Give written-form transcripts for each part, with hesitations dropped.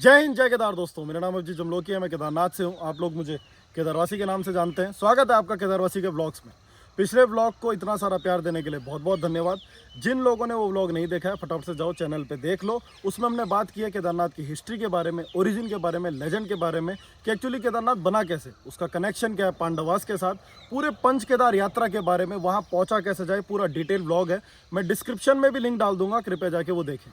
जय हिंद, जय केदार दोस्तों। मेरा नाम अभिजीत जमलोकी है, मैं केदारनाथ से हूँ। आप लोग मुझे केदारवासी के नाम से जानते हैं। स्वागत है आपका केदारवासी के व्लॉग्स में। पिछले व्लॉग को इतना सारा प्यार देने के लिए बहुत बहुत धन्यवाद। जिन लोगों ने वो व्लॉग नहीं देखा है, फटाफट से जाओ चैनल पे देख लो। उसमें हमने बात की है केदारनाथ की हिस्ट्री के बारे में, ओरिजिन के बारे में, लेजेंड के बारे में कि एक्चुअली केदारनाथ बना कैसे, उसका कनेक्शन क्या है पांडवास के साथ, पूरे पंच केदार यात्रा के बारे में, वहाँ पहुँचा कैसे जाए, पूरा डिटेल व्लॉग है। मैं डिस्क्रिप्शन में भी लिंक डाल दूंगा, कृपया जाके वो देखें।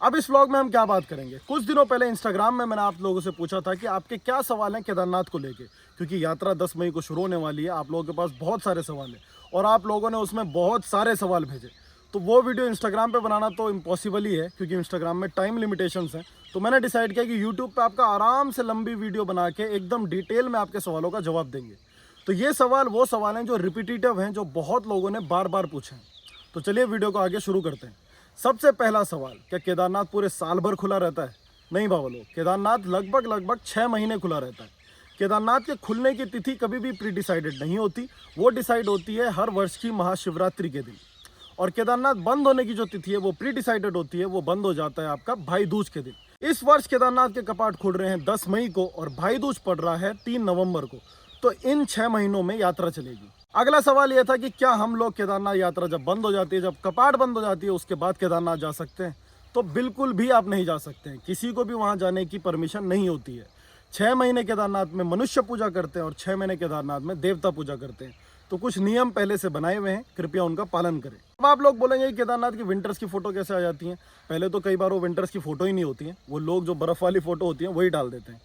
अब इस व्लॉग में हम क्या बात करेंगे। कुछ दिनों पहले इंस्टाग्राम में मैंने आप लोगों से पूछा था कि आपके क्या सवाल हैं केदारनाथ को लेके, क्योंकि यात्रा 10 मई को शुरू होने वाली है। आप लोगों के पास बहुत सारे सवाल हैं और आप लोगों ने उसमें बहुत सारे सवाल भेजे। तो वो वीडियो इंस्टाग्राम पे बनाना तो इम्पॉसिबल ही है, क्योंकि इंस्टाग्राम में टाइम लिमिटेशंस हैं। तो मैंने डिसाइड किया कि यूट्यूब पर आपका आराम से लंबी वीडियो बना के एकदम डिटेल में आपके सवालों का जवाब देंगे। तो ये सवाल वो सवाल हैं जो रिपीटेटिव हैं, जो बहुत लोगों ने बार बार पूछे हैं। तो चलिए वीडियो को आगे शुरू करते हैं। सबसे पहला सवाल, क्या केदारनाथ पूरे साल भर खुला रहता है? नहीं बाबा लोग, केदारनाथ लगभग 6 महीने खुला रहता है। केदारनाथ के खुलने की तिथि कभी भी प्री डिसाइडेड नहीं होती, वो डिसाइड होती है हर वर्ष की महाशिवरात्रि के दिन। और केदारनाथ बंद होने की जो तिथि है वो प्री डिसाइडेड होती है, वो बंद हो जाता है आपका भाई दूज के दिन। इस वर्ष केदारनाथ के कपाट खुल रहे हैं 10 मई को और भाई दूज पड़ रहा है 3 नवंबर को। तो इन 6 महीनों में यात्रा चलेगी। अगला सवाल यह था कि क्या हम लोग केदारनाथ यात्रा जब बंद हो जाती है, जब कपाट बंद हो जाती है, उसके बाद केदारनाथ जा सकते हैं? तो बिल्कुल भी आप नहीं जा सकते हैं। किसी को भी वहां जाने की परमिशन नहीं होती है। 6 महीने केदारनाथ में मनुष्य पूजा करते हैं और 6 महीने केदारनाथ में देवता पूजा करते हैं। तो कुछ नियम पहले से बनाए हुए हैं, कृपया उनका पालन करें। अब आप लोग बोलेंगे केदारनाथ की विंटर्स की फोटो कैसे आ जाती है। पहले तो कई बार वो विंटर्स की फोटो ही नहीं होती है, वो लोग जो बर्फ वाली फोटो होती है वही डाल देते हैं।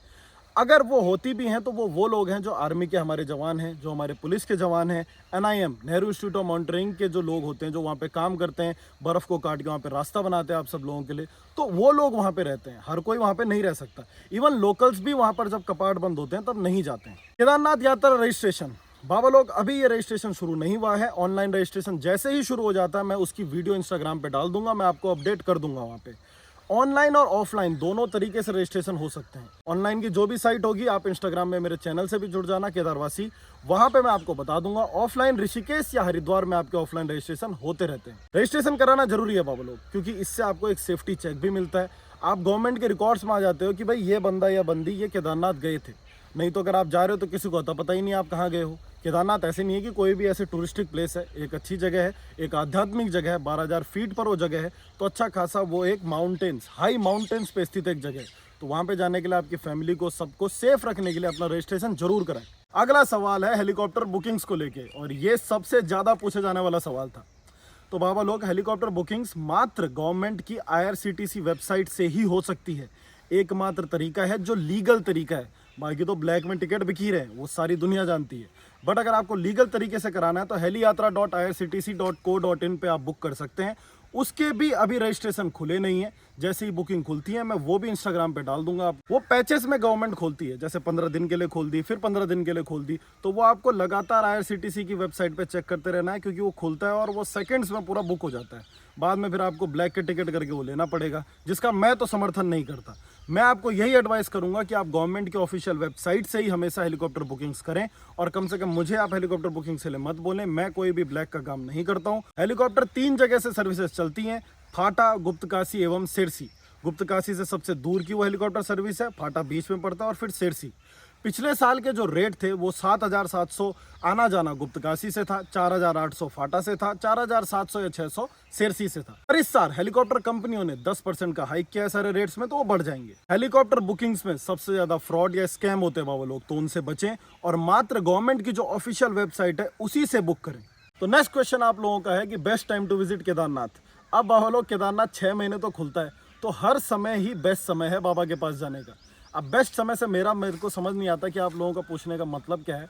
अगर वो होती भी हैं तो वो लोग हैं जो आर्मी के हमारे जवान हैं, जो हमारे पुलिस के जवान हैं, NIM Nehru institute of mountaineering के जो लोग होते हैं, जो वहाँ पे काम करते हैं, बर्फ़ को काट के वहाँ पे रास्ता बनाते हैं आप सब लोगों के लिए। तो वो लोग वहाँ पे रहते हैं, हर कोई वहाँ पे नहीं रह सकता। इवन लोकल्स भी वहाँ पर जब कपाट बंद होते हैं तब नहीं जाते हैं। केदारनाथ यात्रा रजिस्ट्रेशन, बाबा लोग अभी ये रजिस्ट्रेशन शुरू नहीं हुआ है। ऑनलाइन रजिस्ट्रेशन जैसे ही शुरू हो जाता है मैं उसकी वीडियो इंस्टाग्राम पे डाल दूंगा, मैं आपको अपडेट कर दूंगा। वहाँ पे ऑनलाइन और ऑफलाइन दोनों तरीके से रजिस्ट्रेशन हो सकते हैं। ऑनलाइन की जो भी साइट होगी, आप इंस्टाग्राम में मेरे चैनल से भी जुड़ जाना केदारवासी, वहां पे मैं आपको बता दूंगा। ऑफलाइन ऋषिकेश या हरिद्वार में आपके ऑफलाइन रजिस्ट्रेशन होते रहते हैं। रजिस्ट्रेशन कराना जरूरी है बाबा लोग, क्योंकि इससे आपको एक सेफ्टी चेक भी मिलता है। आप गवर्नमेंट के रिकॉर्ड्स में आ जाते हो कि भाई ये बंदा या बंदी ये केदारनाथ गए थे। नहीं तो अगर आप जा रहे हो तो किसी को पता ही नहीं आप कहाँ गए हो। केदारनाथ ऐसे नहीं है कि कोई भी ऐसे टूरिस्टिक प्लेस है, एक अच्छी जगह है, एक आध्यात्मिक जगह है, 12,000 फीट पर वो जगह है। तो अच्छा खासा वो एक माउंटेन्स, हाई माउंटेन्स पे स्थित एक जगह है। तो वहाँ पे जाने के लिए आपकी फैमिली को, सबको सेफ रखने के लिए अपना रजिस्ट्रेशन जरूर कराएं। अगला सवाल है हेलीकॉप्टर बुकिंग्स को लेके, और ये सबसे ज़्यादा पूछे जाने वाला सवाल था। तो बाबा लोग, हेलीकॉप्टर बुकिंग्स मात्र गवर्नमेंट की IRCTC वेबसाइट से ही हो सकती है। एकमात्र तरीका है जो लीगल तरीका है। बाकी तो ब्लैक में टिकट बिक ही रहे हैं, वो सारी दुनिया जानती है। बट अगर आपको लीगल तरीके से कराना है तो heliYatra.irctc.co.in पे आप बुक कर सकते हैं। उसके भी अभी रजिस्ट्रेशन खुले नहीं है। जैसे ही बुकिंग खुलती है मैं वो भी इंस्टाग्राम पे डाल दूंगा। वो पैचेस में गवर्नमेंट खोलती है, जैसे 15 दिन के लिए खोल दी, फिर 15 दिन के लिए खोल दी। तो वो आपको लगातार IRCTC की वेबसाइट पे चेक करते रहना है, क्योंकि वो खुलता है और वो सेकंड्स में पूरा बुक हो जाता है। बाद में फिर आपको ब्लैक के टिकट करके वो लेना पड़ेगा, जिसका मैं तो समर्थन नहीं करता। मैं आपको यही एडवाइस करूंगा कि आप गवर्नमेंट की ऑफिशियल वेबसाइट से ही हमेशा हेलीकॉप्टर बुकिंग्स करें, और कम से कम मुझे आप हेलीकॉप्टर बुकिंग से मत बोलें। मैं कोई भी ब्लैक का काम नहीं करता हूं। हेलीकॉप्टर 3 जगह से सर्विसेज चलती हैं, फाटा, गुप्तकाशी एवं सिरसी। गुप्तकाशी से सबसे दूर की वो हेलीकॉप्टर सर्विस है, फाटा बीच में पड़ता है, और फिर सिरसी। पिछले साल के जो रेट थे वो 7,700 आना जाना गुप्तकाशी से था, 4,800 फाटा से था, 4,700 या 600 सिरसी से था। पर इस साल हेलीकॉप्टर कंपनियों ने 10% का हाइक किया है सारे रेट्स में, तो वो बढ़ जाएंगे। हेलीकॉप्टर बुकिंग्स में सबसे ज्यादा फ्रॉड या स्कैम होते हैं बाबा लोग, तो उनसे बचें और मात्र गवर्नमेंट की जो ऑफिशियल वेबसाइट है उसी से बुक करें। तो नेक्स्ट क्वेश्चन आप लोगों का है कि best time to visit Kedarnath. अब बाबा लोग, केदारनाथ 6 महीने तो खुलता है, तो हर समय ही बेस्ट समय है बाबा के पास जाने का। अब बेस्ट समय से मेरे को समझ नहीं आता कि आप लोगों का पूछने का मतलब क्या है।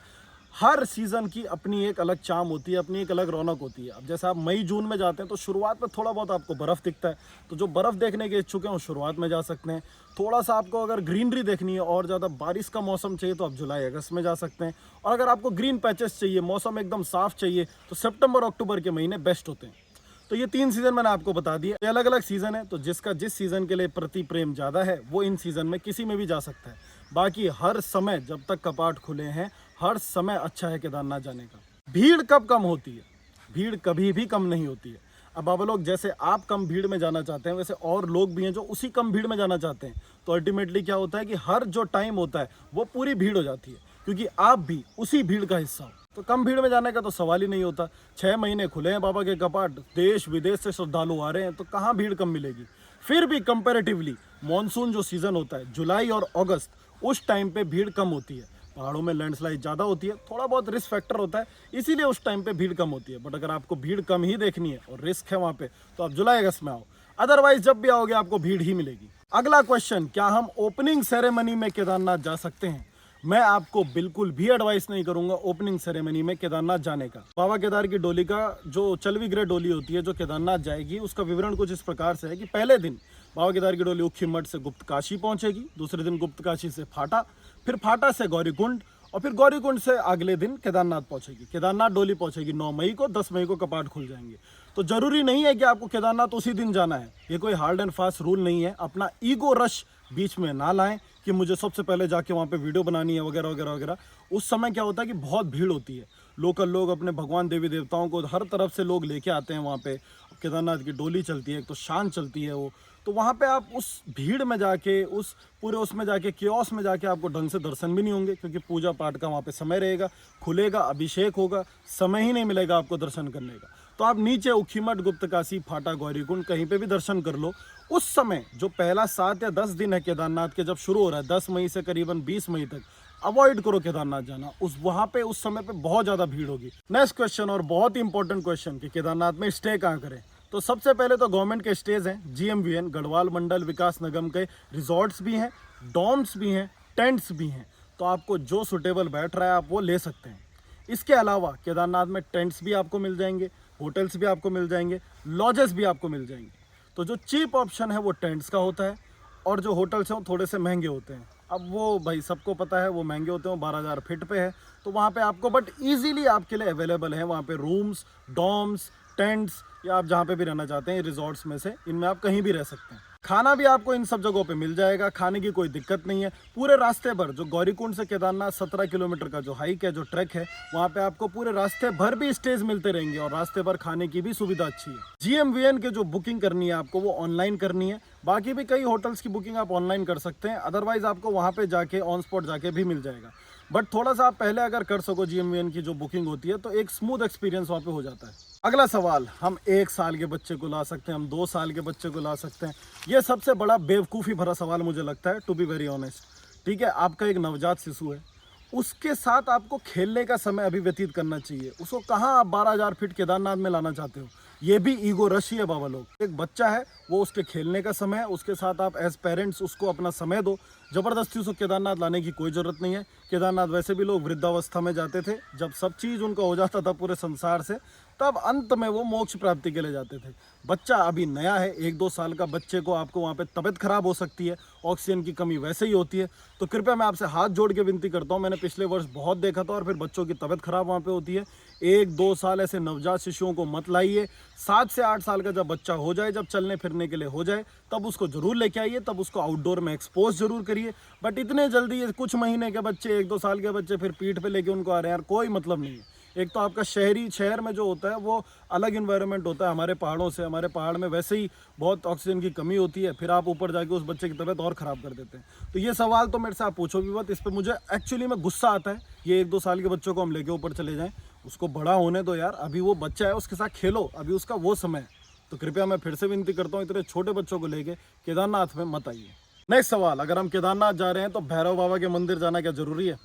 हर सीज़न की अपनी एक अलग चाम होती है, अपनी एक अलग रौनक होती है। अब जैसे आप मई जून में जाते हैं तो शुरुआत में थोड़ा बहुत आपको बर्फ़ दिखता है, तो जो बर्फ़ देखने के इच्छुक हैं वो शुरुआत में जा सकते हैं। थोड़ा सा आपको अगर ग्रीनरी देखनी है और ज़्यादा बारिश का मौसम चाहिए तो आप जुलाई अगस्त में जा सकते हैं। और अगर आपको ग्रीन पैचेस चाहिए, मौसम एकदम साफ़ चाहिए, तो सितंबर अक्टूबर के महीने बेस्ट होते हैं। तो ये 3 सीज़न मैंने आपको बता दिए। ये अलग अलग सीज़न है, तो जिसका जिस सीज़न के लिए प्रति प्रेम ज़्यादा है वो इन सीज़न में किसी में भी जा सकता है। बाकी हर समय जब तक कपाट खुले हैं, हर समय अच्छा है केदारनाथ जाने का। भीड़ कब कम होती है? भीड़ कभी भी कम नहीं होती है। अब बाबा लोग, जैसे आप कम भीड़ में जाना चाहते हैं, वैसे और लोग भी हैं जो उसी कम भीड़ में जाना चाहते हैं। तो अल्टीमेटली क्या होता है कि हर जो टाइम होता है वो पूरी भीड़ हो जाती है, क्योंकि आप भी उसी भीड़ का हिस्सा हो। तो कम भीड़ में जाने का तो सवाल ही नहीं होता। 6 महीने खुले हैं बाबा के कपाट, देश विदेश से श्रद्धालु आ रहे हैं, तो कहाँ भीड़ कम मिलेगी। फिर भी कंपैरेटिवली मॉनसून जो सीज़न होता है जुलाई और अगस्त, उस टाइम पे भीड़ कम होती है। पहाड़ों में लैंडस्लाइड ज़्यादा होती है, थोड़ा बहुत रिस्क फैक्टर होता है, इसीलिए उस टाइम पे भीड़ कम होती है। बट अगर आपको भीड़ कम ही देखनी है और रिस्क है वहाँ पे, तो आप जुलाई अगस्त में आओ, अदरवाइज जब भी आओगे आपको भीड़ ही मिलेगी। अगला क्वेश्चन, क्या हम ओपनिंग सेरेमनी में केदारनाथ जा सकते हैं? मैं आपको बिल्कुल भी एडवाइस नहीं करूंगा ओपनिंग सेरेमनी में केदारनाथ जाने का। बाबा केदार की डोली का जो चलवी ग्रह डोली होती है जो केदारनाथ जाएगी, उसका विवरण कुछ इस प्रकार से है कि पहले दिन बाबा केदार की डोली उखीमठ से गुप्त काशी पहुंचेगी, दूसरे दिन गुप्त काशी से फाटा, फिर फाटा से गौरीकुंड, और फिर गौरीकुंड से अगले दिन केदारनाथ पहुंचेगी। केदारनाथ डोली पहुंचेगी 9 मई को, 10 मई को कपाट खुल जाएंगे। तो जरूरी नहीं है कि आपको केदारनाथ उसी दिन जाना है, ये कोई हार्ड एंड फास्ट रूल नहीं है। अपना ईगो रश बीच में ना लाएं कि मुझे सबसे पहले जाके वहाँ पे वीडियो बनानी है वगैरह वगैरह वगैरह। उस समय क्या होता है कि बहुत भीड़ होती है, लोकल लोग अपने भगवान देवी देवताओं को हर तरफ से लोग लेके आते हैं वहाँ पे। केदारनाथ की डोली चलती है, एक तो शान चलती है वो, तो वहाँ पे आप उस भीड़ में जाके, उस पूरे उसमें जाके, कियोस में जाके आपको ढंग से दर्शन भी नहीं होंगे, क्योंकि पूजा पाठ का वहाँ पे समय रहेगा, खुलेगा, अभिषेक होगा, समय ही नहीं मिलेगा आपको दर्शन करने का। तो आप नीचे उखीमठ, गुप्त काशी, फाटा, गौरीकुंड कहीं पे भी दर्शन कर लो। उस समय जो पहला 7 या 10 दिन है केदारनाथ के, जब शुरू हो रहा है 10 मई से करीबन 20 मई तक, अवॉइड करो केदारनाथ जाना। वहाँ पे उस समय पे बहुत ज़्यादा भीड़ होगी। नेक्स्ट क्वेश्चन, और बहुत ही इंपॉर्टेंट क्वेश्चन, कि केदारनाथ में स्टे कहाँ करें? तो सबसे पहले तो गवर्नमेंट के स्टेज हैं, GMVN गढ़वाल मंडल विकास निगम के रिजॉर्ट्स भी हैं, डॉम्स भी हैं, टेंट्स भी हैं। तो आपको जो सुटेबल बैठ रहा है आप वो ले सकते हैं। इसके अलावा केदारनाथ में टेंट्स भी आपको मिल जाएंगे, होटल्स भी आपको मिल जाएंगे, लॉजेस भी आपको मिल जाएंगे। तो जो चीप ऑप्शन है वो टेंट्स का होता है, और जो होटल्स हैं वो थोड़े से महंगे होते हैं। अब वो भाई सबको पता है वो महंगे होते हैं, 12,000 फीट पे है, तो वहाँ पे आपको बट ईजीली आपके लिए अवेलेबल है वहाँ पे रूम्स, डॉम्स, टेंट्स, या आप जहाँ पे भी रहना चाहते हैं रिजॉर्ट्स में से, इनमें आप कहीं भी रह सकते हैं। खाना भी आपको इन सब जगहों पे मिल जाएगा, खाने की कोई दिक्कत नहीं है। पूरे रास्ते भर जो गौरीकुंड से केदारनाथ 17 किलोमीटर का जो हाइक है, जो ट्रैक है, वहाँ पे आपको पूरे रास्ते भर भी स्टेज मिलते रहेंगे, और रास्ते भर खाने की भी सुविधा अच्छी है। GMVN के जो बुकिंग करनी है आपको वो ऑनलाइन करनी है, बाकी भी कई होटल्स की बुकिंग आप ऑनलाइन कर सकते हैं, अदरवाइज आपको वहाँ पे जाके ऑन स्पॉट जाके भी मिल जाएगा। बट थोड़ा सा आप पहले अगर कर सको GMVN की जो बुकिंग होती है, तो एक स्मूथ एक्सपीरियंस वहाँ पे हो जाता है। अगला सवाल, हम 1 साल के बच्चे को ला सकते हैं, हम 2 साल के बच्चे को ला सकते हैं? ये सबसे बड़ा बेवकूफ़ी भरा सवाल मुझे लगता है, टू बी वेरी ऑनेस्ट। ठीक है, आपका एक नवजात शिशु है, उसके साथ आपको खेलने का समय अभी व्यतीत करना चाहिए। उसको कहाँ आप 12,000 फीट केदारनाथ में लाना चाहते हो? ये भी ईगो रश ही है बाबा लोग। एक बच्चा है, वो उसके खेलने का समय है, उसके साथ आप एज पेरेंट्स उसको अपना समय दो। ज़बरदस्ती उसको केदारनाथ लाने की कोई ज़रूरत नहीं है। केदारनाथ वैसे भी लोग वृद्धावस्था में जाते थे, जब सब चीज़ उनका हो जाता था पूरे संसार से, तब अंत में वो मोक्ष प्राप्ति के लिए जाते थे। बच्चा अभी नया है, 1-2 साल का बच्चे को आपको वहाँ पे तबीयत खराब हो सकती है, ऑक्सीजन की कमी वैसे ही होती है। तो कृपया मैं आपसे हाथ जोड़ के विनती करता हूँ, मैंने पिछले वर्ष बहुत देखा था, और फिर बच्चों की तबीयत खराब वहाँ पे होती है। 1-2 साल ऐसे नवजात शिशुओं को मत लाइए। 7 से 8 साल का जब बच्चा हो जाए, जब चलने फिरने के लिए हो जाए, तब उसको ज़रूर लेके आइए, तब उसको आउटडोर में एक्सपोज जरूर करिए। बट इतने जल्दी ये कुछ महीने के बच्चे, 1-2 साल के बच्चे फिर पीठ पे लेके उनको आ रहे हैं, यार कोई मतलब नहीं है। एक तो आपका शहर में जो होता है वो अलग इन्वायरमेंट होता है हमारे पहाड़ों से। हमारे पहाड़ में वैसे ही बहुत ऑक्सीजन की कमी होती है, फिर आप ऊपर जाके उस बच्चे की तबीयत और ख़राब कर देते हैं। तो ये सवाल तो मेरे से आप पूछो भी मत, इस पर मुझे एक्चुअली में गुस्सा आता है। ये 1-2 साल के बच्चों को हम लेके ऊपर चले जाएं, उसको बड़ा होने दो यार, अभी वो बच्चा है, उसके साथ खेलो, अभी उसका वो समय है। तो कृपया मैं फिर से विनती करता हूँ, इतने छोटे बच्चों को लेके केदारनाथ में मत आइए। नेक्स्ट सवाल, अगर हम केदारनाथ जा रहे हैं तो भैरव बाबा के मंदिर जाना क्या जरूरी है?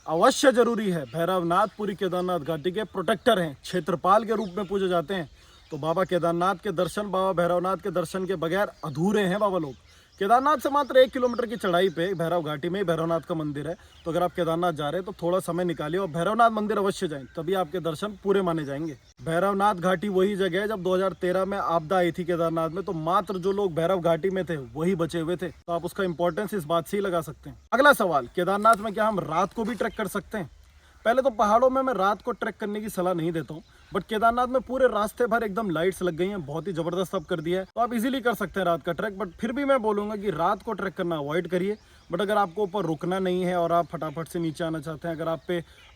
अवश्य जरूरी है। भैरवनाथ पूरी केदारनाथ घाटी के प्रोटेक्टर हैं, क्षेत्रपाल के रूप में पूजे जाते हैं। तो बाबा केदारनाथ के दर्शन, बाबा भैरवनाथ के दर्शन के बगैर अधूरे हैं बाबा लोग। केदारनाथ से मात्र 1 किलोमीटर की चढ़ाई पे भैरव घाटी में भैरवनाथ का मंदिर है। तो अगर आप केदारनाथ जा रहे हैं तो थोड़ा समय निकालिए और भैरवनाथ मंदिर अवश्य जाएं, तभी आपके दर्शन पूरे माने जाएंगे। भैरवनाथ घाटी वही जगह है, जब 2013 में आपदा आई थी केदारनाथ में, तो मात्र जो लोग भैरव घाटी में थे वही बचे हुए थे। तो आप उसका इंपॉर्टेंस इस बात से ही लगा सकते हैं। अगला सवाल, केदारनाथ में क्या हम रात को भी ट्रैक कर सकते हैं? पहले तो पहाड़ों में मैं रात को ट्रैक करने की सलाह नहीं देता हूँ, बट केदारनाथ में पूरे रास्ते भर एकदम लाइट्स लग गई हैं, बहुत ही ज़बरदस्त अब कर दिया है, तो आप इजीली कर सकते हैं रात का ट्रैक। बट फिर भी मैं बोलूँगा कि रात को ट्रैक करना अवॉइड करिए। बट अगर आपको ऊपर रुकना नहीं है और आप फटाफट से नीचे आना चाहते हैं, अगर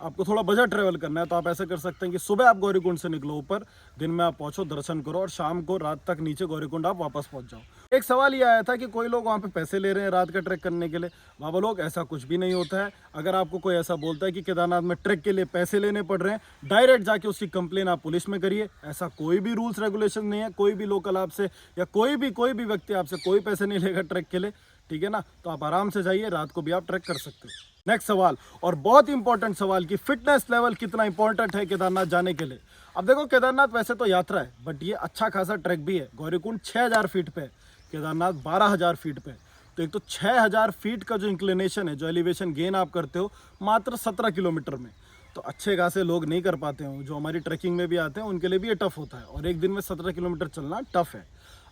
आपको थोड़ा बजट ट्रैवल करना है, तो आप ऐसे कर सकते हैं कि सुबह आप गौरीकुंड से निकलो ऊपर, दिन में आप पहुँचो, दर्शन करो, और शाम को रात तक नीचे गौरीकुंड आप वापस पहुँच जाओ। एक सवाल ये आया था कि कोई लोग वहाँ पे पैसे ले रहे हैं रात का ट्रैक करने के लिए। बाबा लोग, ऐसा कुछ भी नहीं होता है। अगर आपको कोई ऐसा बोलता है कि केदारनाथ में ट्रैक के लिए पैसे लेने पड़ रहे हैं, डायरेक्ट जाके उसकी कंप्लेन आप पुलिस में करिए। ऐसा कोई भी रूल्स रेगुलेशन नहीं है। कोई भी लोकल आपसे या कोई भी व्यक्ति आपसे कोई पैसे नहीं लेगा ट्रैक के लिए, ठीक है ना। तो आप आराम से जाइए, रात को भी आप ट्रैक कर सकते हो। नेक्स्ट सवाल, और बहुत इंपॉर्टेंट सवाल, कि फिटनेस लेवल कितना इंपॉर्टेंट है केदारनाथ जाने के लिए। अब देखो, केदारनाथ वैसे तो यात्रा है, बट ये अच्छा खासा ट्रैक भी है। गौरीकुंड 6000 फीट पे है, केदारनाथ 12000 फीट पे। तो एक तो 6000 फीट का जो इंक्लिनेशन है, जो एलिवेशन गेन आप करते हो मात्र 17 किलोमीटर में, तो अच्छे खासे लोग नहीं कर पाते हो। जो हमारी ट्रैकिंग में भी आते हैं उनके लिए भी ये टफ होता है, और एक दिन में 17 किलोमीटर चलना टफ है।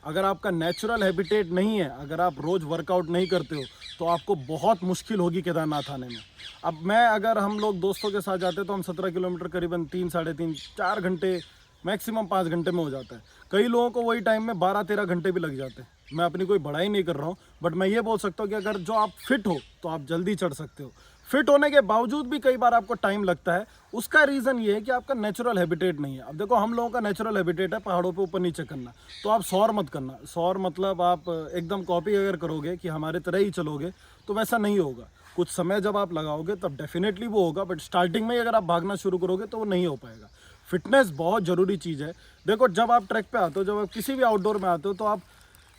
अगर आपका नेचुरल हैबिटेट नहीं है, अगर आप रोज़ वर्कआउट नहीं करते हो, तो आपको बहुत मुश्किल होगी केदारनाथ आने में। अब अगर हम लोग दोस्तों के साथ जाते तो हम 17 किलोमीटर करीबन 3, साढ़े 3, 4 घंटे, मैक्सिमम 5 घंटे में हो जाता है। कई लोगों को वही टाइम में 12-13 घंटे भी लग जाते हैं। मैं अपनी कोई बड़ाई नहीं कर रहा हूँ, बट मैं ये बोल सकता हूँ कि अगर जो आप फिट हो तो आप जल्दी चढ़ सकते हो। फिट होने के बावजूद भी कई बार आपको टाइम लगता है। उसका रीज़न ये है कि आपका नेचुरल हैबिटेट नहीं है। अब देखो, हम लोगों का नेचुरल हैबिटेट है पहाड़ों पे ऊपर नीचे करना, तो आप सौर मत करना। सौर मतलब आप एकदम कॉपी अगर करोगे कि हमारे तरह ही चलोगे, तो वैसा नहीं होगा। कुछ समय जब आप लगाओगे तब डेफिनेटली वो होगा, बट स्टार्टिंग में ही अगर आप भागना शुरू करोगे तो वो नहीं हो पाएगा। फिटनेस बहुत ज़रूरी चीज़ है। देखो, जब आप ट्रैक पे आते हो, जब आप किसी भी आउटडोर में आते हो, तो आप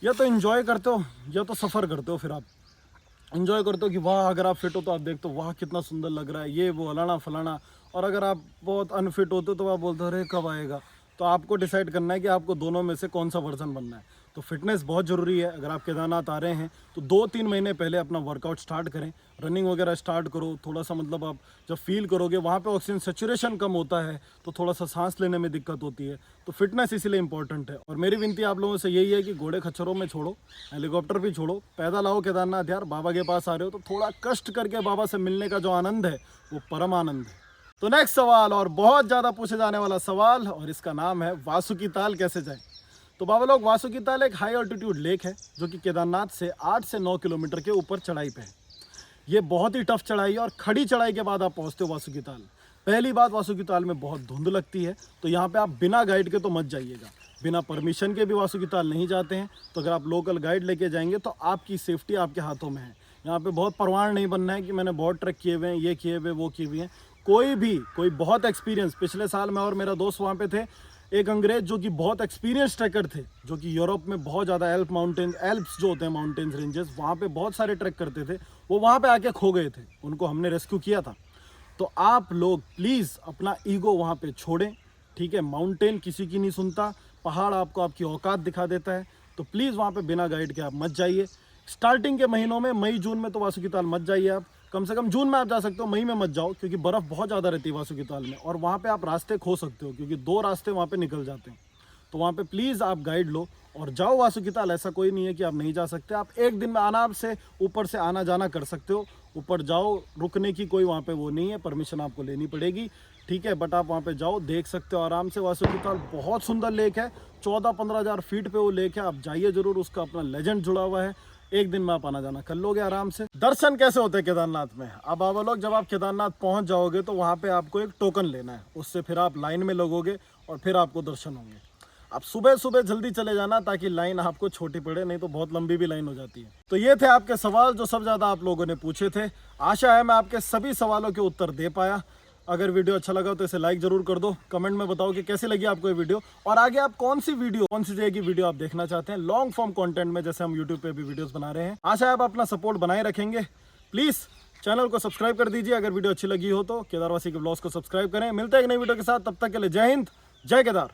या तो इन्जॉय करते हो या तो सफ़र करते हो। फिर आप इन्जॉय करते हो कि वाह, अगर आप फिट हो तो आप देखते हो वाह कितना सुंदर लग रहा है, ये वो फलाना फलाना। और अगर आप बहुत अनफिट होते हो तो आप बोलते हो अरे कब आएगा। तो आपको डिसाइड करना है कि आपको दोनों में से कौन सा वर्जन बनना है। तो फिटनेस बहुत ज़रूरी है। अगर आप केदारनाथ आ रहे हैं तो 2-3 महीने पहले अपना वर्कआउट स्टार्ट करें, रनिंग वगैरह स्टार्ट करो। थोड़ा सा मतलब आप जब फील करोगे वहाँ पे ऑक्सीजन सेचुरेशन कम होता है, तो थोड़ा सा सांस लेने में दिक्कत होती है। तो फिटनेस इसीलिए इंपॉर्टेंट है। और मेरी विनती आप लोगों से यही है कि घोड़े खच्चरों में छोड़ो, हेलीकॉप्टर भी छोड़ो, पैदल आओ केदारनाथ। यार, बाबा के पास आ रहे हो तो थोड़ा कष्ट करके बाबा से मिलने का जो आनंद है वो परम आनंद है। तो नेक्स्ट सवाल, और बहुत ज़्यादा पूछे जाने वाला सवाल, और इसका नाम है वासुकी ताल कैसे जाएं। तो बाबा लोग, वासुकी ताल एक हाई ऑल्टीट्यूड लेक है जो कि केदारनाथ से 8 से 9 किलोमीटर के ऊपर चढ़ाई पे है। ये बहुत ही टफ चढ़ाई है, और खड़ी चढ़ाई के बाद आप पहुंचते हो वासुकी ताल। पहली बात, वासुकी ताल में बहुत धुंध लगती है, तो यहाँ पे आप बिना गाइड के तो मत जाइएगा। बिना परमिशन के भी वासुकी ताल नहीं जाते हैं। तो अगर आप लोकल गाइड लेके जाएंगे तो आपकी सेफ्टी आपके हाथों में है। यहाँ पे बहुत परवान नहीं बनना है कि मैंने बहुत ट्रैक किए हुए हैं, ये किए हुए, वो किए हुए हैं। कोई बहुत एक्सपीरियंस, पिछले साल मैं और मेरा दोस्त वहाँ पे थे, एक अंग्रेज जो कि बहुत एक्सपीरियंस ट्रैकर थे, जो कि यूरोप में बहुत ज़्यादा एल्प्स जो होते हैं माउंटेन्स रेंजेस, वहाँ पे बहुत सारे ट्रैक करते थे। वो वहाँ पे आके खो गए थे, उनको हमने रेस्क्यू किया था। तो आप लोग प्लीज़ अपना ईगो वहाँ पे छोड़ें, ठीक है। माउंटेन किसी की नहीं सुनता, पहाड़ आपको आपकी औकात दिखा देता है। तो प्लीज़ वहाँ पे बिना गाइड के आप मत जाइए। स्टार्टिंग के महीनों में, मई जून में तो वासुकी ताल मत जाइए आप। कम से कम जून में आप जा सकते हो, मई में मत जाओ, क्योंकि बर्फ़ बहुत ज़्यादा रहती है वासुकी ताल में, और वहाँ पे आप रास्ते खो सकते हो, क्योंकि 2 रास्ते वहाँ पे निकल जाते हैं। तो वहाँ पे प्लीज़ आप गाइड लो और जाओ वासुकी ताल। ऐसा कोई नहीं है कि आप नहीं जा सकते। आप एक दिन में आराम से ऊपर से आना जाना कर सकते हो। ऊपर जाओ, रुकने की कोई वहाँ पे वो नहीं है, परमिशन आपको लेनी पड़ेगी, ठीक है। बट आप वहाँ पे जाओ, देख सकते हो आराम से। वासुकी ताल बहुत सुंदर लेक है, 14-15 हज़ार फीट पे वो लेक है। आप जाइए ज़रूर, उसका अपना लेजेंड जुड़ा हुआ है। एक दिन में आप आना जाना कर लोगे आराम से। दर्शन कैसे होते हैं केदारनाथ में? अब आप लोग, जब आप केदारनाथ पहुंच जाओगे तो वहां पे आपको एक टोकन लेना है, उससे फिर आप लाइन में लगोगे और फिर आपको दर्शन होंगे। आप सुबह सुबह जल्दी चले जाना ताकि लाइन आपको छोटी पड़े, नहीं तो बहुत लंबी भी लाइन हो जाती है। तो ये थे आपके सवाल जो सब ज़्यादा आप लोगों ने पूछे थे। आशा है मैं आपके सभी सवालों के उत्तर दे पाया। अगर वीडियो अच्छा लगा तो इसे लाइक जरूर कर दो। कमेंट में बताओ कि कैसी लगी आपको ये वीडियो, और आगे आप कौन सी जगह की वीडियो आप देखना चाहते हैं लॉन्ग फॉर्म कंटेंट में, जैसे हम यूट्यूब पे भी वीडियोस बना रहे हैं। आशा है आप अपना सपोर्ट बनाए रखेंगे। प्लीज़ चैनल को सब्सक्राइब कर दीजिए। अगर वीडियो अच्छी लगी हो तो केदारवासी के ब्लॉग्स को सब्सक्राइब करें। मिलते हैं एक नई वीडियो के साथ, तब तक के लिए जय हिंद, जय केदार।